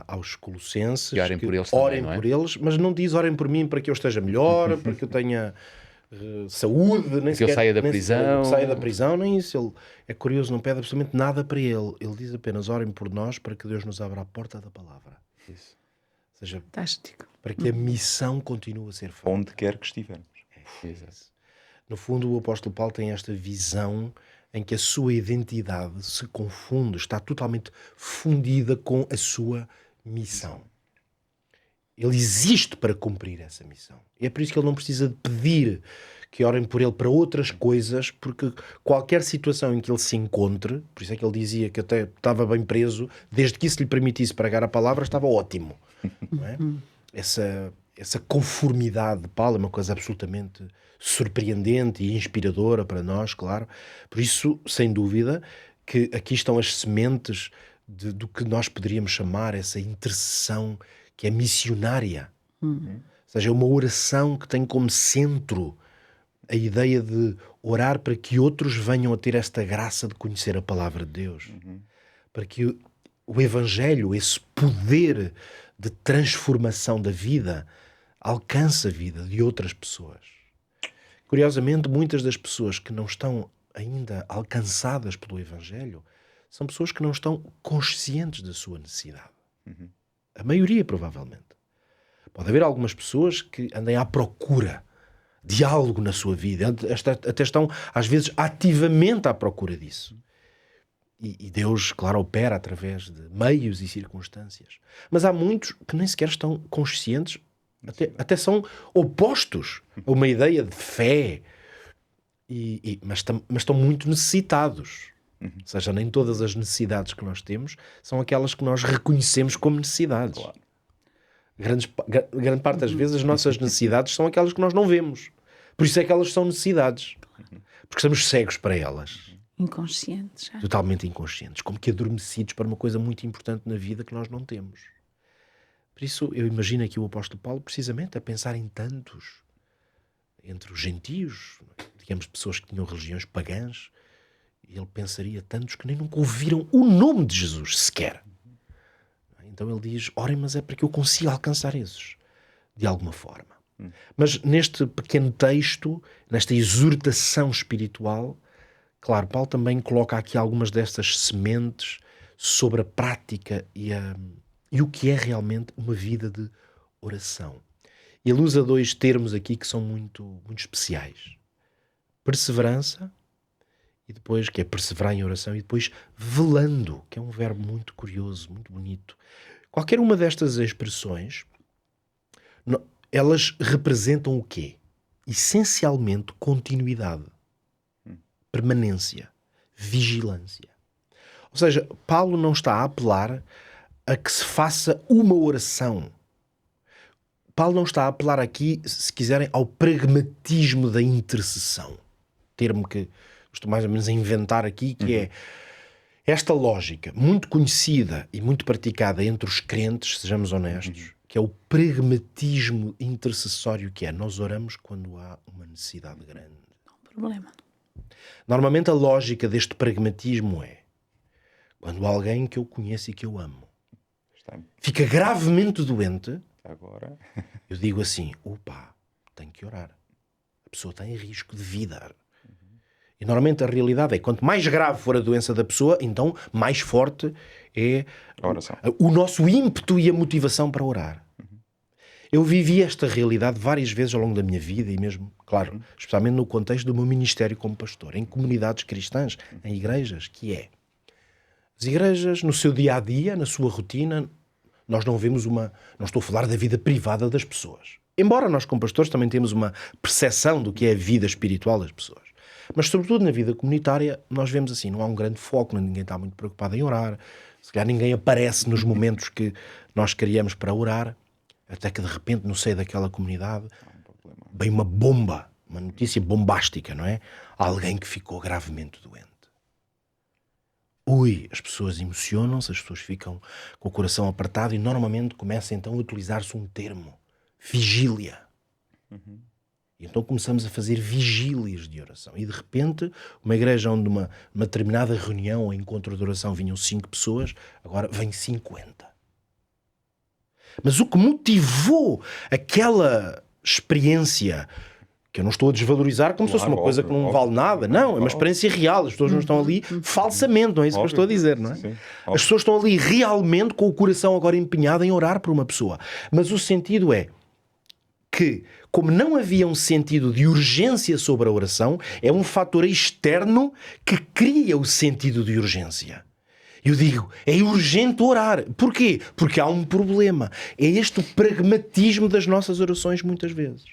aos colossenses que orem por eles orem também, não é? por eles, mas não diz orem por mim para que eu esteja melhor, para que eu tenha saúde, nem que eu saia da prisão. Saia da prisão, nem isso. Ele é curioso, não pede absolutamente nada para ele. Ele diz apenas orem por nós para que Deus nos abra a porta da palavra. Isso. Ou seja, Fantástico. para que a missão continue a ser feita. Onde quer que estivermos. Exato. No fundo, o apóstolo Paulo tem esta visão em que a sua identidade se confunde, está totalmente fundida com a sua missão. Ele existe para cumprir essa missão. E é por isso que ele não precisa de pedir que orem por ele para outras coisas, porque qualquer situação em que ele se encontre, por isso é que ele dizia que até estava bem preso, desde que isso lhe permitisse pregar a palavra, estava ótimo. Não é? Essa conformidade de Paulo é uma coisa absolutamente surpreendente e inspiradora para nós, claro. Por isso, sem dúvida, que aqui estão as sementes do que nós poderíamos chamar essa intercessão que é missionária. Ou seja, é uma oração que tem como centro a ideia de orar para que outros venham a ter esta graça de conhecer a palavra de Deus. Para que o Evangelho, esse poder de transformação da vida, alcance a vida de outras pessoas. Curiosamente, muitas das pessoas que não estão ainda alcançadas pelo Evangelho são pessoas que não estão conscientes da sua necessidade. A maioria, provavelmente. Pode haver algumas pessoas que andem à procura de algo na sua vida, até estão, às vezes, ativamente à procura disso. E Deus, claro, opera através de meios e circunstâncias. Mas há muitos que nem sequer estão conscientes, até são opostos a uma ideia de fé, mas estão muito necessitados. Ou seja, nem todas as necessidades que nós temos são aquelas que nós reconhecemos como necessidades. Claro. Grande parte das vezes as nossas necessidades são aquelas que nós não vemos. Por isso é que elas são necessidades. Porque estamos cegos para elas. Inconscientes. Já. Totalmente inconscientes. Como que adormecidos para uma coisa muito importante na vida que nós não temos. Por isso eu imagino aqui o apóstolo Paulo precisamente a pensar em tantos. Entre os gentios, digamos, pessoas que tinham religiões pagãs, E ele pensaria tantos que nem nunca ouviram o nome de Jesus sequer. Então ele diz, orem, mas é para que eu consiga alcançar esses, de alguma forma. Mas neste pequeno texto, nesta exortação espiritual, claro, Paulo também coloca aqui algumas destas sementes sobre a prática e o que é realmente uma vida de oração. Ele usa dois termos aqui que são muito, muito especiais. Perseverança, e depois, que é perseverar em oração, e depois velando, que é um verbo muito curioso, muito bonito. Qualquer uma destas expressões, elas representam o quê? Essencialmente continuidade, permanência, vigilância. Ou seja, Paulo não está a apelar a que se faça uma oração. Paulo não está a apelar aqui, se quiserem, ao pragmatismo da intercessão. Termo que estou mais ou menos a inventar aqui, que é esta lógica muito conhecida e muito praticada entre os crentes, sejamos honestos, que é o pragmatismo intercessório, que é nós oramos quando há uma necessidade grande. Problema. Normalmente a lógica deste pragmatismo é quando alguém que eu conheço e que eu amo fica gravemente doente, Agora. eu digo assim, opa, tenho que orar. A pessoa está em risco de vida. E normalmente a realidade é que quanto mais grave for a doença da pessoa, então mais forte é A oração. o nosso ímpeto e a motivação para orar. Eu vivi esta realidade várias vezes ao longo da minha vida e mesmo, claro, especialmente no contexto do meu ministério como pastor, em comunidades cristãs, em igrejas, que é as igrejas, no seu dia-a-dia, na sua rotina, nós não vemos não estou a falar da vida privada das pessoas. Embora nós como pastores também temos uma percepção do que é a vida espiritual das pessoas. Mas sobretudo na vida comunitária nós vemos assim, não há um grande foco, ninguém está muito preocupado em orar, se calhar ninguém aparece nos momentos que nós queríamos para orar, até que de repente no seio daquela comunidade vem uma bomba, uma notícia bombástica, não é? Alguém que ficou gravemente doente. Ui, as pessoas emocionam-se, as pessoas ficam com o coração apertado e normalmente começa então a utilizar-se um termo, vigília. E então começamos a fazer vigílias de oração. E de repente, uma igreja onde uma determinada reunião ou encontro de oração vinham 5 pessoas, agora vem 50. Mas o que motivou aquela experiência, que eu não estou a desvalorizar como se fosse uma coisa que não vale nada, não, é uma experiência real, as pessoas não estão ali falsamente, não é isso que eu estou a dizer, não é? Sim, As pessoas estão ali realmente com o coração agora empenhado em orar por uma pessoa. Mas o sentido é que, como não havia um sentido de urgência sobre a oração, é um fator externo que cria o sentido de urgência. Eu digo, é urgente orar. Porquê? Porque há um problema. É este o pragmatismo das nossas orações muitas vezes.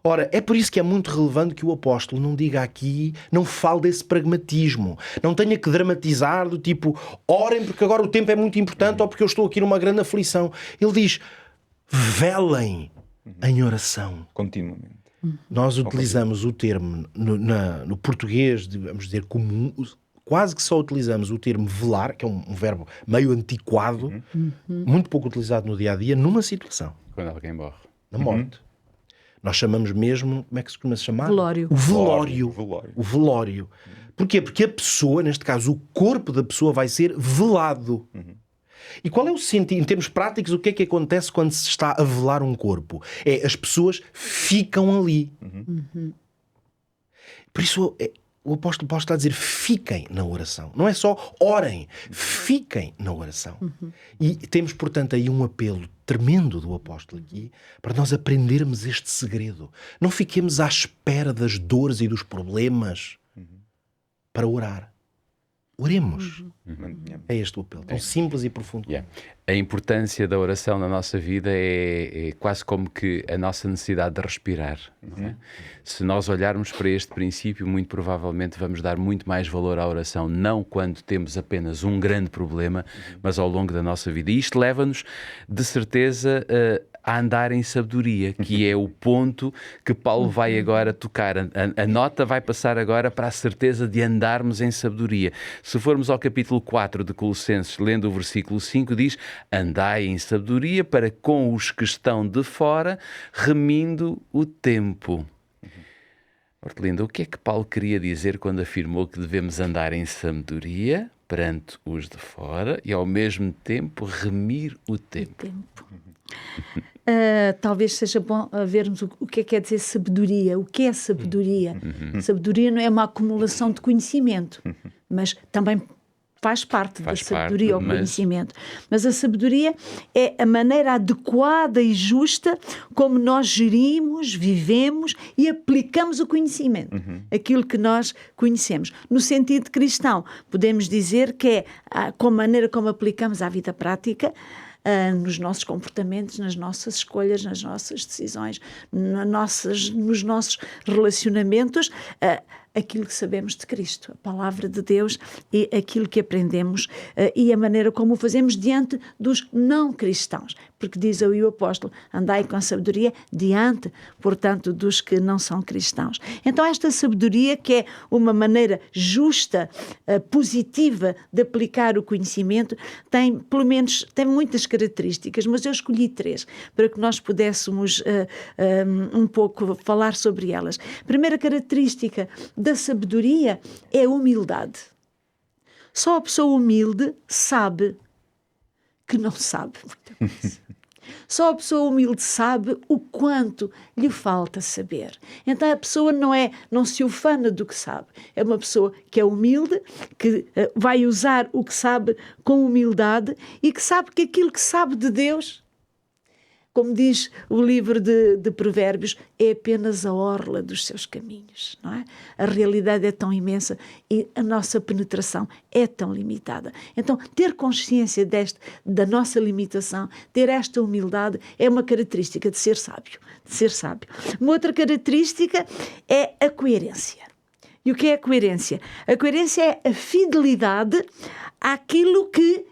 Ora, é por isso que é muito relevante que o apóstolo não diga aqui, não fale desse pragmatismo. Não tenha que dramatizar do tipo, orem porque agora o tempo é muito importante ou porque eu estou aqui numa grande aflição. Ele diz, velem em oração. Continuamente. Nós utilizamos o termo no português, vamos dizer, comum, quase que só utilizamos o termo velar, que é um verbo meio antiquado, muito pouco utilizado no dia-a-dia, numa situação. Quando alguém morre. Na morte. Nós chamamos mesmo, como é que se costuma chamar? Velório. O velório. Velório. O velório. Porquê? Porque a pessoa, neste caso, o corpo da pessoa vai ser velado. E qual é o sentido, em termos práticos, o que é que acontece quando se está a velar um corpo? É, as pessoas ficam ali. Por isso, o apóstolo Paulo está a dizer, fiquem na oração. Não é só orem, fiquem na oração. E temos, portanto, aí um apelo tremendo do apóstolo aqui, para nós aprendermos este segredo. Não fiquemos à espera das dores e dos problemas para orar. Oremos. É este o apelo, tão simples e profundo. A importância da oração na nossa vida é quase como que a nossa necessidade de respirar. Não é? Se nós olharmos para este princípio, muito provavelmente vamos dar muito mais valor à oração, não quando temos apenas um grande problema, mas ao longo da nossa vida. E isto leva-nos, de certeza, a andar em sabedoria, que é o ponto que Paulo vai agora tocar. A nota vai passar agora para a certeza de andarmos em sabedoria. Se formos ao capítulo 4 de Colossenses, lendo o versículo 5, diz: andai em sabedoria para com os que estão de fora, remindo o tempo. Hortelinda, o que é que Paulo queria dizer quando afirmou que devemos andar em sabedoria perante os de fora e ao mesmo tempo remir o tempo? Talvez seja bom vermos o que é quer dizer sabedoria. O que é sabedoria? Sabedoria não é uma acumulação de conhecimento, mas também faz parte da sabedoria ou conhecimento. Mas a sabedoria é a maneira adequada e justa como nós gerimos, vivemos e aplicamos o conhecimento, aquilo que nós conhecemos. No sentido cristão, podemos dizer que é com a maneira como aplicamos à vida prática, nos nossos comportamentos, nas nossas escolhas, nas nossas decisões, nos nossos relacionamentos, aquilo que sabemos de Cristo, a palavra de Deus e aquilo que aprendemos e a maneira como o fazemos diante dos não cristãos, porque diz aí o apóstolo, andai com sabedoria diante, portanto, dos que não são cristãos. Então esta sabedoria, que é uma maneira justa, positiva de aplicar o conhecimento, tem muitas características, mas eu escolhi 3 para que nós pudéssemos um pouco falar sobre elas. A primeira característica da sabedoria é a humildade. Só a pessoa humilde sabe que não sabe muita coisa. Só a pessoa humilde sabe o quanto lhe falta saber. Então a pessoa não se ufana do que sabe. É uma pessoa que é humilde, que vai usar o que sabe com humildade e que sabe que aquilo que sabe de Deus, como diz o livro de Provérbios, é apenas a orla dos seus caminhos, não é? A realidade é tão imensa e a nossa penetração é tão limitada. Então, ter consciência da nossa limitação, ter esta humildade, é uma característica de ser sábio. Uma outra característica é a coerência. E o que é a coerência? A coerência é a fidelidade àquilo que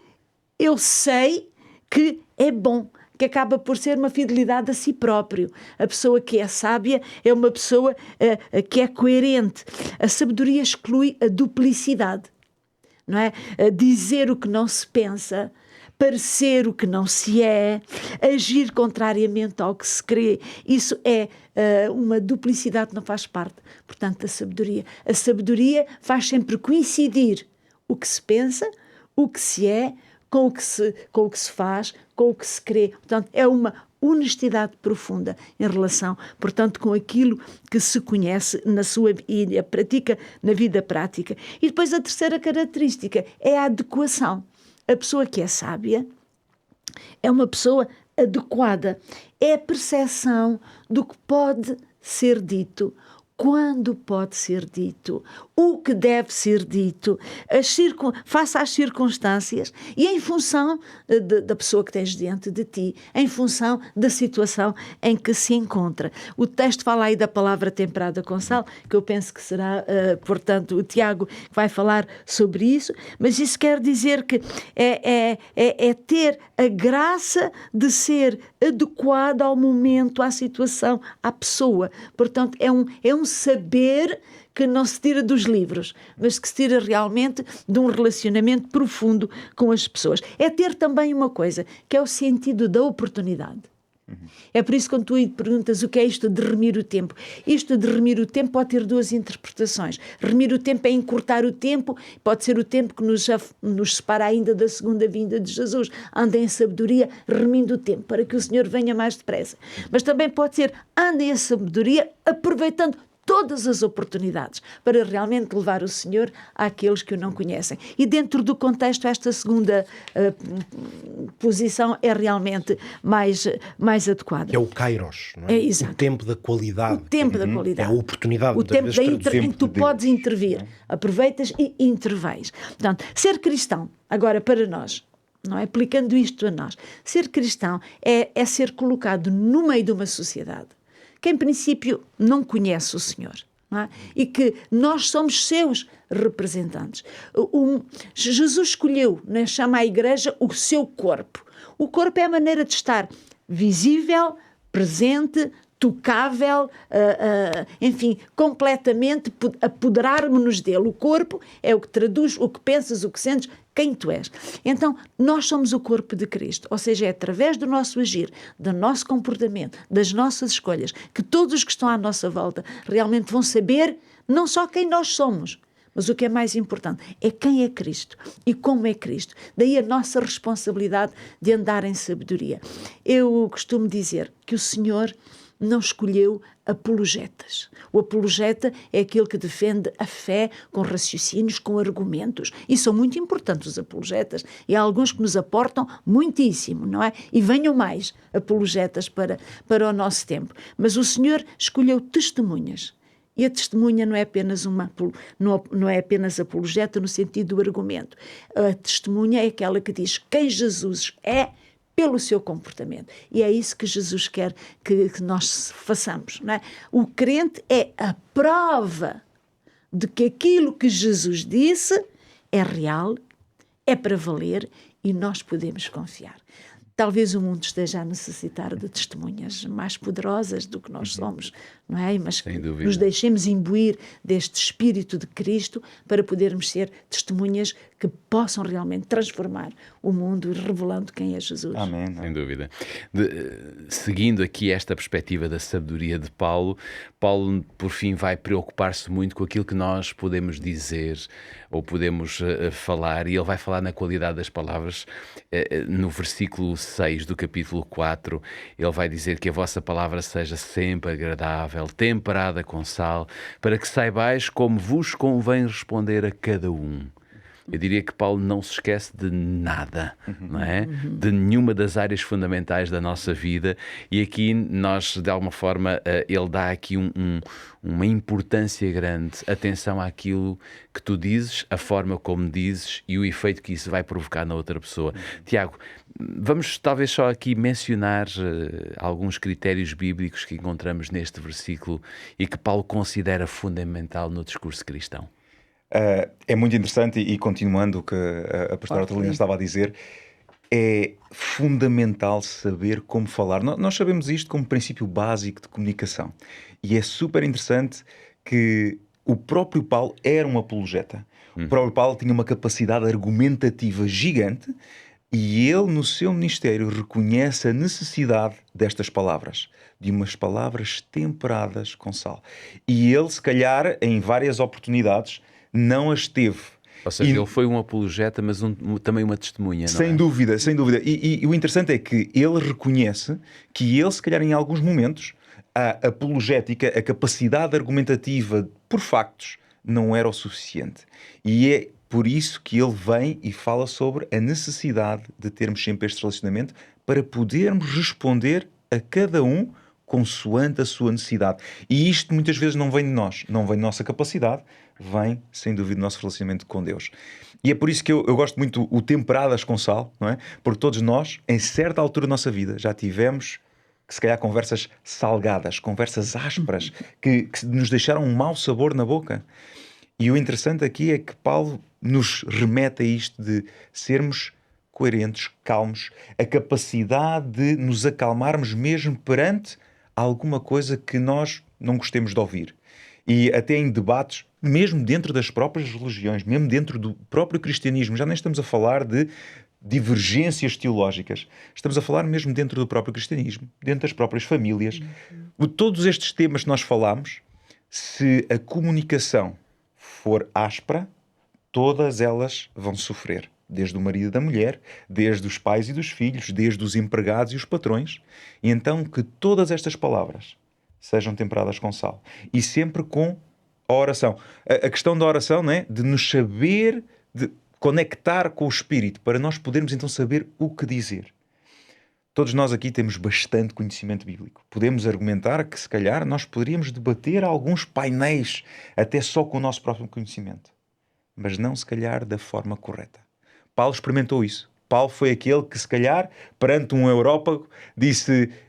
eu sei que é bom, que acaba por ser uma fidelidade a si próprio. A pessoa que é sábia é uma pessoa que é coerente. A sabedoria exclui a duplicidade, não é? Dizer o que não se pensa, parecer o que não se é, agir contrariamente ao que se crê. Isso é uma duplicidade que não faz parte, portanto, da sabedoria. A sabedoria faz sempre coincidir o que se pensa, o que se é, com o que se faz, com o que se crê. Portanto, é uma honestidade profunda em relação, portanto, com aquilo que se conhece e pratica na vida prática. E depois a terceira característica é a adequação. A pessoa que é sábia é uma pessoa adequada. É a percepção do que pode ser dito, quando pode ser dito, o que deve ser dito, face às circunstâncias e em função da pessoa que tens diante de ti, em função da situação em que se encontra. O texto fala aí da palavra temperada com sal, que eu penso que será, portanto, o Tiago que vai falar sobre isso, mas isso quer dizer que é ter a graça de ser adequado ao momento, à situação, à pessoa. Portanto, é um saber que não se tira dos livros, mas que se tira realmente de um relacionamento profundo com as pessoas. É ter também uma coisa, que é o sentido da oportunidade. É por isso que quando tu perguntas o que é isto de remir o tempo, isto de remir o tempo pode ter 2 interpretações. Remir o tempo é encurtar o tempo, pode ser o tempo que nos separa ainda da segunda vinda de Jesus. Andem em sabedoria, remindo o tempo, para que o Senhor venha mais depressa. Mas também pode ser, andem em sabedoria, aproveitando todas as oportunidades para realmente levar o Senhor àqueles que o não conhecem. E dentro do contexto, esta segunda posição é realmente mais adequada. É o kairos, não é? Exato. O tempo da qualidade. O tempo da qualidade. É a oportunidade. O tempo em que tu de podes Deus. intervir. Aproveitas e intervens. Portanto, ser cristão, agora para nós, não é? Aplicando isto a nós, ser cristão é ser colocado no meio de uma sociedade que em princípio não conhece o Senhor, não é? E que nós somos seus representantes. Jesus escolheu, né, chama a igreja o seu corpo. O corpo é a maneira de estar visível, presente, tocável, enfim, completamente apoderar-nos-nos dele. O corpo é o que traduz o que pensas, o que sentes quem tu és. Então, nós somos o corpo de Cristo, ou seja, é através do nosso agir, do nosso comportamento, das nossas escolhas, que todos os que estão à nossa volta realmente vão saber não só quem nós somos, mas o que é mais importante é quem é Cristo e como é Cristo. Daí a nossa responsabilidade de andar em sabedoria. Eu costumo dizer que o Senhor não escolheu apologetas. O apologeta é aquele que defende a fé com raciocínios, com argumentos. E são muito importantes os apologetas. E há alguns que nos aportam muitíssimo, não é? E venham mais apologetas para o nosso tempo. Mas o Senhor escolheu testemunhas. E a testemunha não é apenas apologeta no sentido do argumento. A testemunha é aquela que diz quem Jesus é pelo seu comportamento. E é isso que Jesus quer que nós façamos, não é? O crente é a prova de que aquilo que Jesus disse é real, é para valer e nós podemos confiar. Talvez o mundo esteja a necessitar de testemunhas mais poderosas do que nós somos, não é? Mas que nos deixemos imbuir deste Espírito de Cristo para podermos ser testemunhas que possam realmente transformar o mundo, revelando quem é Jesus. Amém. Sem dúvida. Seguindo aqui esta perspectiva da sabedoria de Paulo, por fim, vai preocupar-se muito com aquilo que nós podemos dizer ou podemos falar, e ele vai falar na qualidade das palavras. No versículo 6 do capítulo 4, ele vai dizer que a vossa palavra seja sempre agradável, temperada com sal, para que saibais como vos convém responder a cada um. Eu diria que Paulo não se esquece de nada, não é? De nenhuma das áreas fundamentais da nossa vida, e aqui nós, de alguma forma, ele dá aqui uma importância grande, atenção àquilo que tu dizes, a forma como dizes e o efeito que isso vai provocar na outra pessoa. Tiago, vamos talvez só aqui mencionar alguns critérios bíblicos que encontramos neste versículo e que Paulo considera fundamental no discurso cristão. É muito interessante, e continuando o que a pastora Adelina estava a dizer, é fundamental saber como falar. Nós sabemos isto como princípio básico de comunicação, e é super interessante que o próprio Paulo era um apologeta. O próprio Paulo tinha uma capacidade argumentativa gigante, e ele no seu ministério reconhece a necessidade destas palavras, de umas palavras temperadas com sal. E ele, se calhar, em várias oportunidades, não as teve. Ou seja, ele foi um apologeta, mas também uma testemunha, não sem é? dúvida, sem dúvida. E o interessante é que ele reconhece que ele, se calhar, em alguns momentos, a apologética, a capacidade argumentativa por factos, não era o suficiente. E é por isso que ele vem e fala sobre a necessidade de termos sempre este relacionamento para podermos responder a cada um consoante a sua necessidade. E isto muitas vezes não vem de nós, não vem da nossa capacidade, vem, sem dúvida, do nosso relacionamento com Deus. E é por isso que eu gosto muito o temperadas com sal, não é? Porque todos nós, em certa altura da nossa vida, já tivemos, se calhar, conversas salgadas, conversas ásperas, que nos deixaram um mau sabor na boca. E o interessante aqui é que Paulo nos remete a isto de sermos coerentes, calmos, a capacidade de nos acalmarmos mesmo perante alguma coisa que nós não gostemos de ouvir. E até em debates, mesmo dentro das próprias religiões, mesmo dentro do próprio cristianismo, já nem estamos a falar de divergências teológicas, estamos a falar mesmo dentro do próprio cristianismo, dentro das próprias famílias. Todos estes temas que nós falamos, se a comunicação for áspera, todas elas vão sofrer. Desde o marido e da mulher, desde os pais e dos filhos, desde os empregados e os patrões. E então que todas estas palavras sejam temperadas com sal. E sempre com a oração. A questão da oração, não é? De nos saber, de conectar com o Espírito, para nós podermos então saber o que dizer. Todos nós aqui temos bastante conhecimento bíblico. Podemos argumentar que, se calhar, nós poderíamos debater alguns painéis até só com o nosso próprio conhecimento. Mas não, se calhar, da forma correta. Paulo experimentou isso. Paulo foi aquele que, se calhar, perante um európago,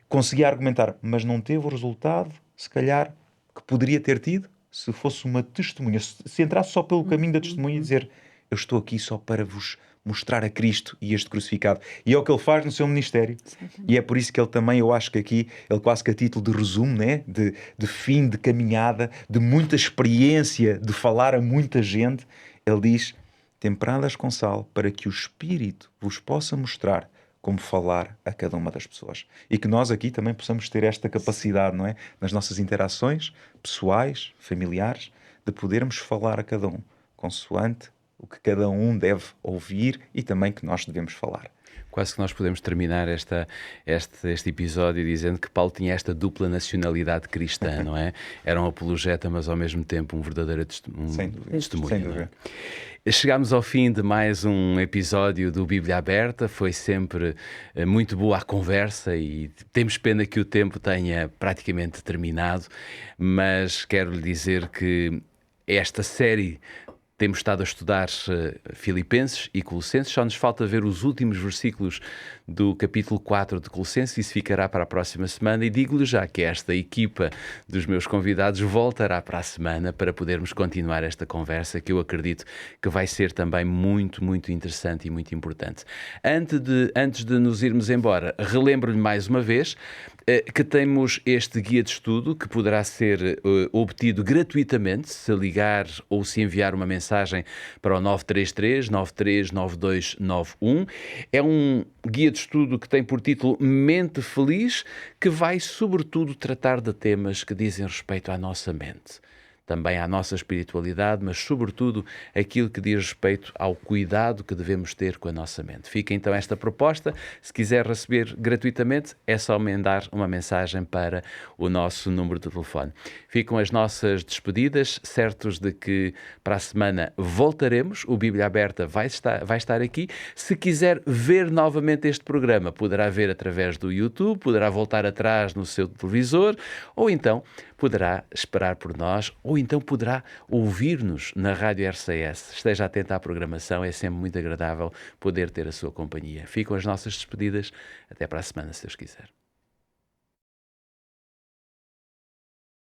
conseguia argumentar, mas não teve o resultado, se calhar, que poderia ter tido se fosse uma testemunha. Se entrasse só pelo caminho da testemunha e dizer, eu estou aqui só para vos mostrar a Cristo e este crucificado. E é o que ele faz no seu ministério. E é por isso que ele também, eu acho que aqui, ele quase que a título de resumo, né? de fim de caminhada, de muita experiência, de falar a muita gente, ele diz, temperadas com sal, para que o Espírito vos possa mostrar como falar a cada uma das pessoas. E que nós aqui também possamos ter esta capacidade, não é? Nas nossas interações pessoais, familiares, de podermos falar a cada um, consoante o que cada um deve ouvir e também que nós devemos falar. Quase que nós podemos terminar este episódio dizendo que Paulo tinha esta dupla nacionalidade cristã, não é? Era um apologeta, mas ao mesmo tempo um verdadeiro testemunho. Sem dúvida. Chegámos ao fim de mais um episódio do Bíblia Aberta. Foi sempre muito boa a conversa e temos pena que o tempo tenha praticamente terminado, mas quero lhe dizer que esta série temos estado a estudar Filipenses e Colossenses, só nos falta ver os últimos versículos do capítulo 4 de Colossenses, isso ficará para a próxima semana, e digo-lhe já que esta equipa dos meus convidados voltará para a semana para podermos continuar esta conversa, que eu acredito que vai ser também muito, muito interessante e muito importante. Antes de nos irmos embora, relembro-lhe mais uma vez que temos este guia de estudo que poderá ser obtido gratuitamente se ligar ou se enviar uma mensagem para o 933 939291. É um guia de estudo que tem por título Mente Feliz, que vai sobretudo tratar de temas que dizem respeito à nossa mente. Também à nossa espiritualidade, mas sobretudo aquilo que diz respeito ao cuidado que devemos ter com a nossa mente. Fica então esta proposta. Se quiser receber gratuitamente, é só mandar uma mensagem para o nosso número de telefone. Ficam as nossas despedidas, certos de que para a semana voltaremos. O Bíblia Aberta vai estar aqui. Se quiser ver novamente este programa, poderá ver através do YouTube, poderá voltar atrás no seu televisor, ou então poderá esperar por nós, ou então poderá ouvir-nos na Rádio RCS. Esteja atento à programação, é sempre muito agradável poder ter a sua companhia. Ficam as nossas despedidas. Até para a semana, se Deus quiser.